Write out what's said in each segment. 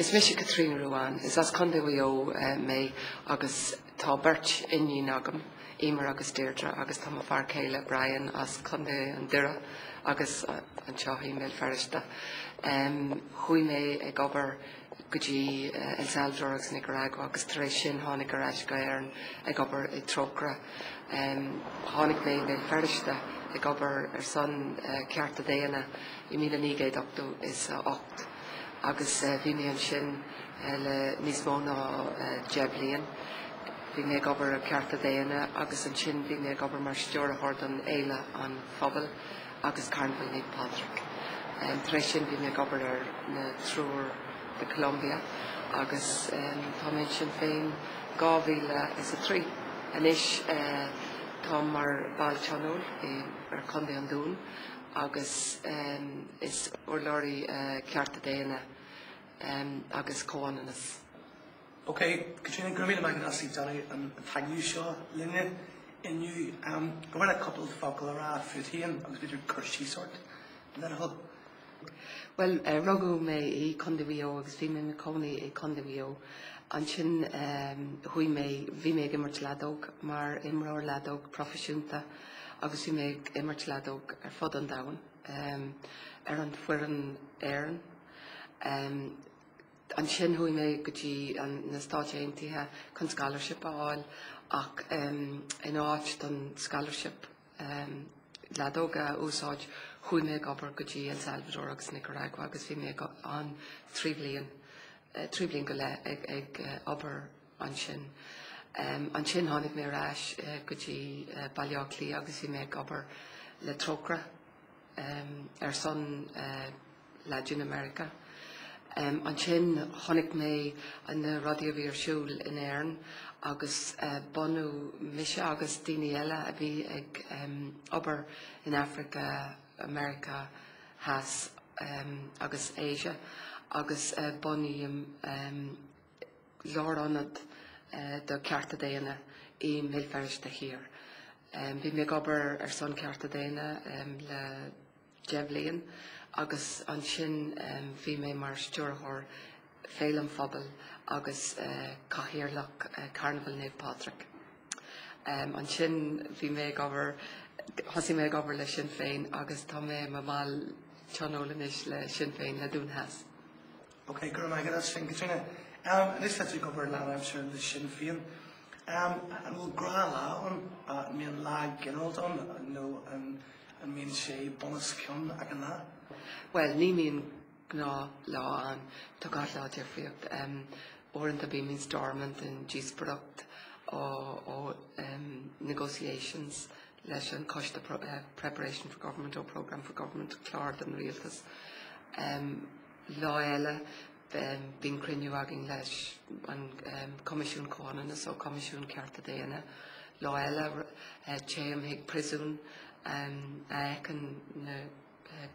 Is mis Katrina Ruan, is as conde wio me agus tá birch inni nagam, Emer agus Deirdre agus tá far Céile Brian as conde an Dira agus an Chahi mil ferista. Hui me ag ober Guji El Salvador agus Nicaragua agus taréis sin hánig garage gairn ag ober I Trocra. Hánig me mil ferista ag ober son cearta déana I 1980 is 8. Agus bhí mé an sin le níos mó ná Jeblion. Bhí mé gobar cearta déana agus an sin bhí mé gobar mar stewrthord an éile an phobal agus Carnival Ní Patrick. Taréis sin bhí mé gobar ar na trúr de Colombia agus tá mé sin féin 2003. Anis tá mar ball chanúil ar Conde an Dún agus is urlórí cearta déana agus cóananas. Okay, Katrina, Gramina Magnasi Johnny and thank you sure Linne in you go a couple of focal ara futian agus bit curshi sort. And then hub. Well, Rogu me condivio agus vi me coni condivio an sin hui me vi me immer ladog mar imror ladog professionta agus vi me immer ladog fod an down an fuan airan an sin hui me guji an na stajiantiha con scholarship all ach in áit don scholarship ladoga úsáid hui me gobar guji El Salvador agus Nicaragua agus vi me an 3 blian go le ag ober an sin hánig mé ráis guji Balliaclí agus vi me gobar le Trocra son Latin America. An sin honnig mé an radio vir siúl in Éirn agus bonu mise agus daoine eile a bhí ag obair in Africa, America, has agus Asia agus buníam lár anad do cearta déana I mil ferris de hir. Bhí mé obair ar son cearta déana le Jeblion agus an sin bhí mé mar stewrthór félam phobal agus caihiarlach Carnival Ní Patrick. An sin bhí mé gobar hasí mé gobar le Sinn Féin agus tá mé mal chanolanis le Sinn Féin le dúnhas. Okay, good night, that's Finn Katrina. This fits we cover now, I'm sure, the Sinn Féin. And we'll gra on me and lag and all done, no, and me and Shay bonus come again that. Well, ní mín gná lá an tugat lá defriocht orint a bí mín dormant in gís product ó negotiations leis an cost preparation for government or program for government clár an rialtas lá eile bín criniú agin leis an comisiún cónanas ó comisiún cearta déana lá eile chéim hiag prisún can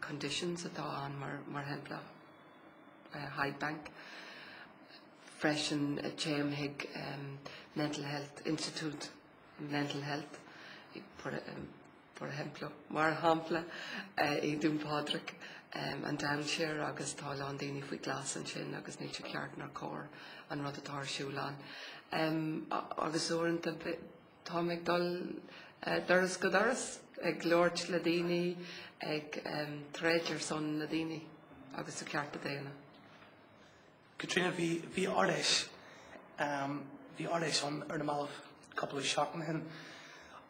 conditions atá an mar hempla Hyde Bank freshen chéim hiag mental health institute mental health por ejemplo mar hampla I dún Padraig an downshire agus tá an daoine faoi glas an sin agus ní ceart nar cór an rud atá siúlán agus orint tá meid dul doras go doras ag glóirt le daoine ag tréidir son na daoine agus a cearta déana. Katrina, bhí áiris an ar na mála couple of shocking hin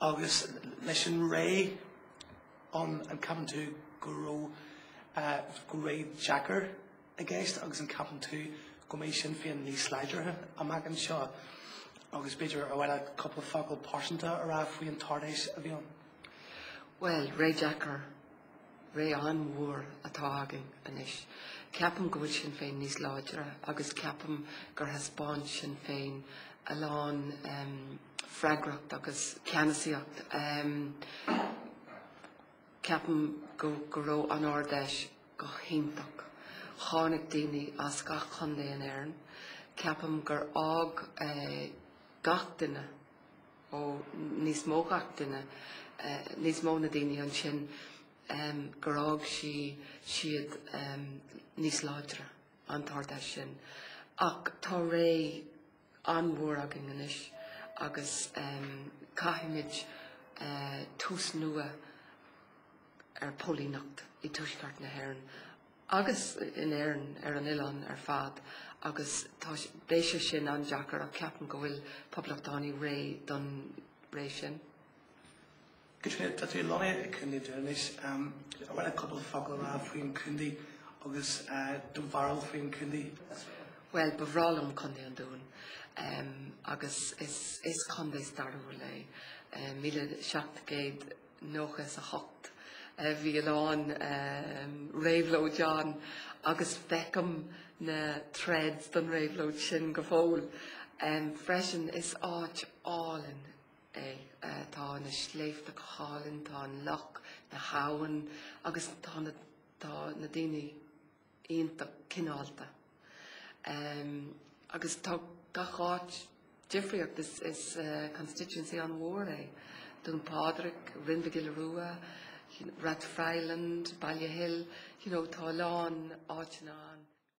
agus leis an ré an capan tú go ré Jacker a gceist agus an capan tú go méid Sinn Féin níos sleidirthe a magan seo agus beidir a bhfuil a couple of focal persanta a rá faoi an tardéis a bhí an. Well, Ray Jacker, Ray an mhór atá agin anis. Ceapam go bhfuil Sinn Féin níos láidre agus ceapam gur haspáin Sinn Féin a lán freigracht agus ceannasaíocht. Ceapam go raibh an ordeis go chinnteach. Chánig daoine as gach chundé an Éirn. Ceapam gur ág gach duine ó níos mó gach duine níos mó na daoine an sin gur ág siad níos láidre an tarda sin. Ach tá ré anmhór agin inis agus caithimid tús nua pólínacht I túisceart na hÉireann. Agus in éireann an Uileán fad, agus tá béise sin an deacair a ceapan go bhfuil poblachtánaí ré don ré sin. Katrina, dat we lange kundi doen is, er waren een couple fakkel af voor een kundi, agus de varel voor een kundi. Wel, bevrálam kundi an doen. Agus is kundi starú lei. Míle seachtaigéad nóchas a hocht. Bhí an réimhlóid John agus fecham na threads don réimhlóid sin go fóil. Freisin is áit álinn tá na sléifte go hálinn, tá an loch na hawan agus tá na daoine ionta cinálta. Agus tá gacháit difriocht is constituency an mhór Dún Pádraig, Rinbagillarua, Rathfriland, Ballyhill, tá lán áitina an.